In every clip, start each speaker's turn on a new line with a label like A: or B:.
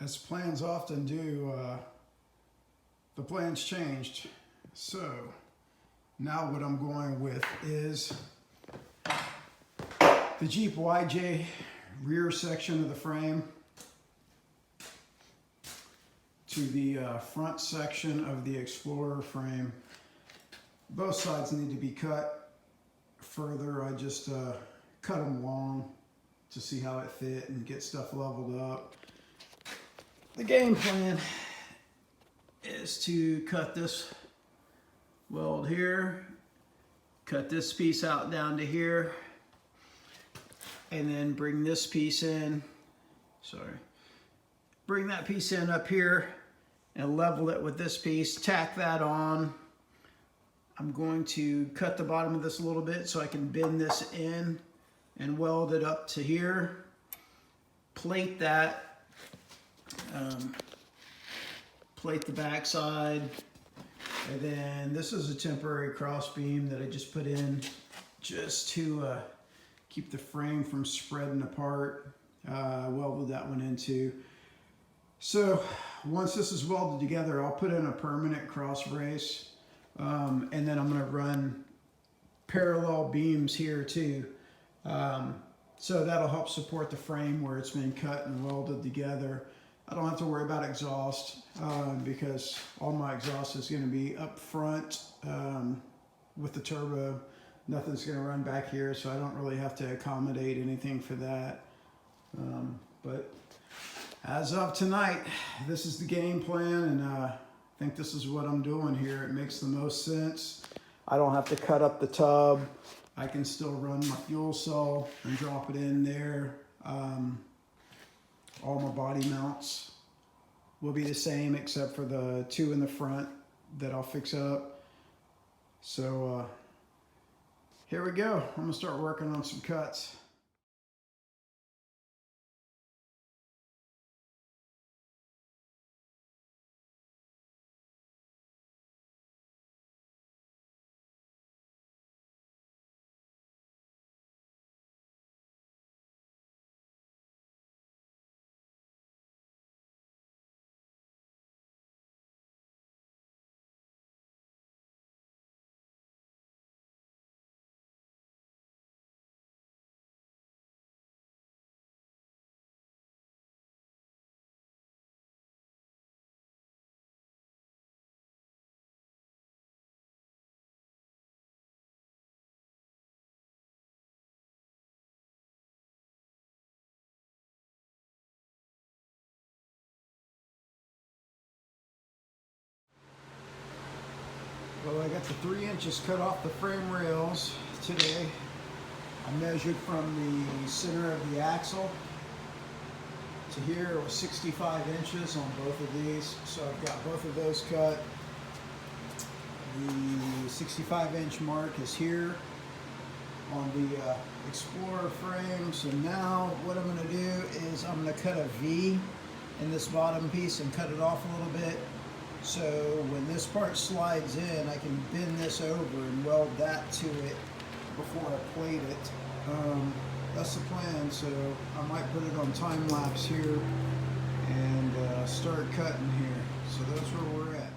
A: as plans often do, the plans changed. So now what I'm going with is the Jeep YJ rear section of the frame to the front section of the Explorer frame. Both sides need to be cut further. I just cut them long to see how it fit and get stuff leveled up. The game plan is to cut this weld here, cut this piece out down to here, and then bring this piece in, bring that piece in up here and level it with this piece, tack that on. I'm going to cut the bottom of this a little bit so I can bend this in and weld it up to here, plate that, plate the back side, and then this is a temporary cross beam that I just put in just to keep the frame from spreading apart. Welded that one in too. So once this is welded together, I'll put in a permanent cross brace, and then I'm going to run parallel beams here too. So that'll help support the frame where it's been cut and welded together. I don't have to worry about exhaust because all my exhaust is going to be up front with the turbo. Nothing's going to run back here, so I don't really have to accommodate anything for that. But as of tonight, this is the game plan, and I think this is what I'm doing here. It makes the most sense. I don't have to cut up the tub. I can still run my fuel cell and drop it in there. All my body mounts will be the same except for the two in the front that I'll fix up. So here we go. I'm gonna start working on some cuts. Well, I got the 3 inches cut off the frame rails today. I measured from the center of the axle to here. It was 65 inches on both of these. So I've got both of those cut. The 65-inch mark is here on the Explorer frame. So now what I'm going to do is I'm going to cut a V in this bottom piece and cut it off a little bit. So when this part slides in, I can bend this over and weld that to it before I plate it. That's the plan. So I might put it on time lapse here and start cutting here. So that's where we're at.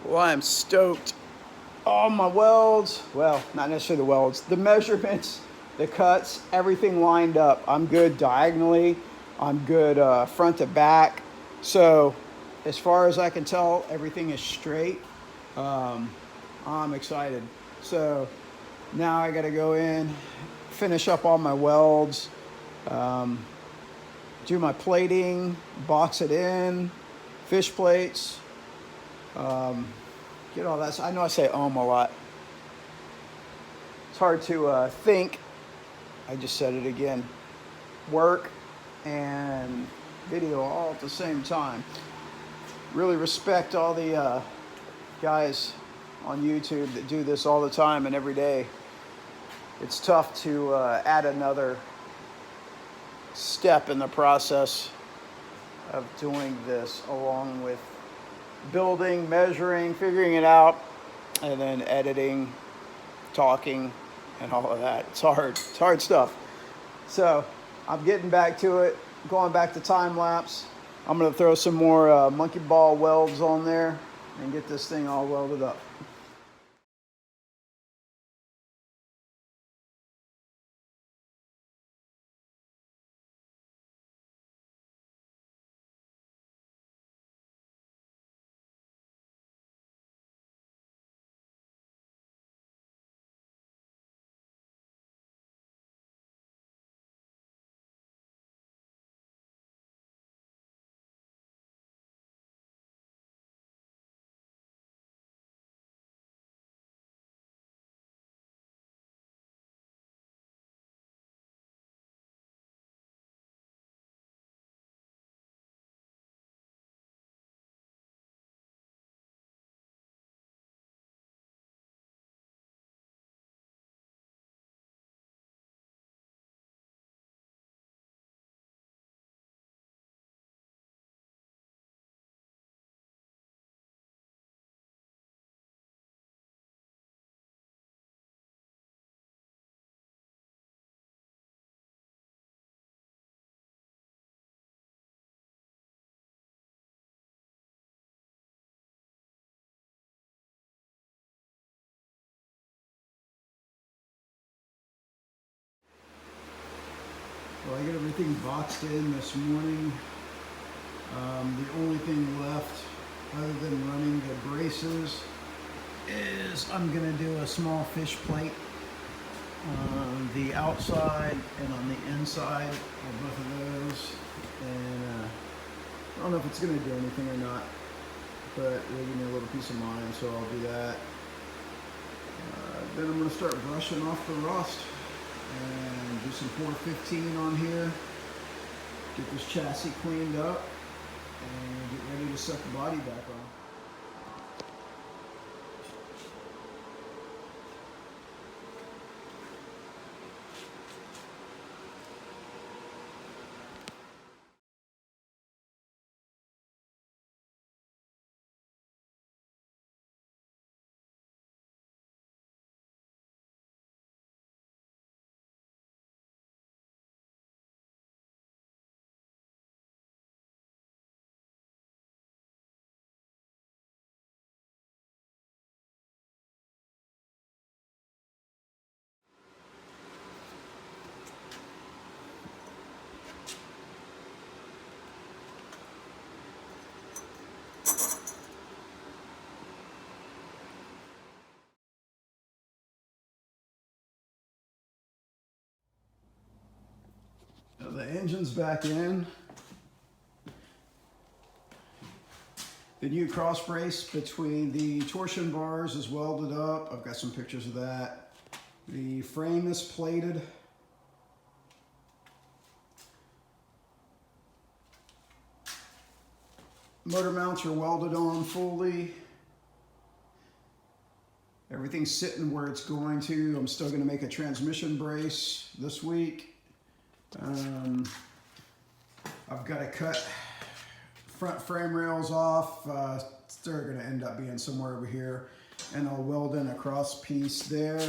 A: Well, I'm stoked all my welds, well, not necessarily the welds, the measurements, the cuts, everything lined up. I'm good diagonally. I'm good front to back. So as far as I can tell, everything is straight. I'm excited. So now I got to go in, finish up all my welds, do my plating, box it in, fish plates, get all that. I know I say a lot. It's hard to think. I just said it again. Work and video all at the same time. Really respect all the guys on YouTube that do this all the time and every day. It's tough to add another step in the process of doing this, along with building, measuring, figuring it out, and then editing, talking, and all of that. It's hard. It's hard stuff. So I'm getting back to it, going back to time lapse. I'm going to throw some more monkey ball welds on there and get this thing all welded up. Well, I got everything boxed in this morning. The only thing left, other than running the braces, is I'm going to do a small fish plate on the outside and on the inside of both of those. And I don't know if it's going to do anything or not, but it'll give me a little peace of mind, so I'll do that. Then I'm going to start brushing off the rust and do some 415 on here, get this chassis cleaned up, and get ready to set the body back on. Now the engine's back in. The new cross brace between the torsion bars is welded up. I've got some pictures of that. The frame is plated. Motor mounts are welded on fully. Everything's sitting where it's going to. I'm still going to make a transmission brace this week. I've got to cut front frame rails off. They're going to end up being somewhere over here, and I'll weld in a cross piece there.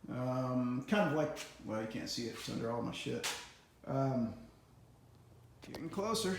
A: Kind of like, well, you can't see it, it's under all my shit. Getting closer.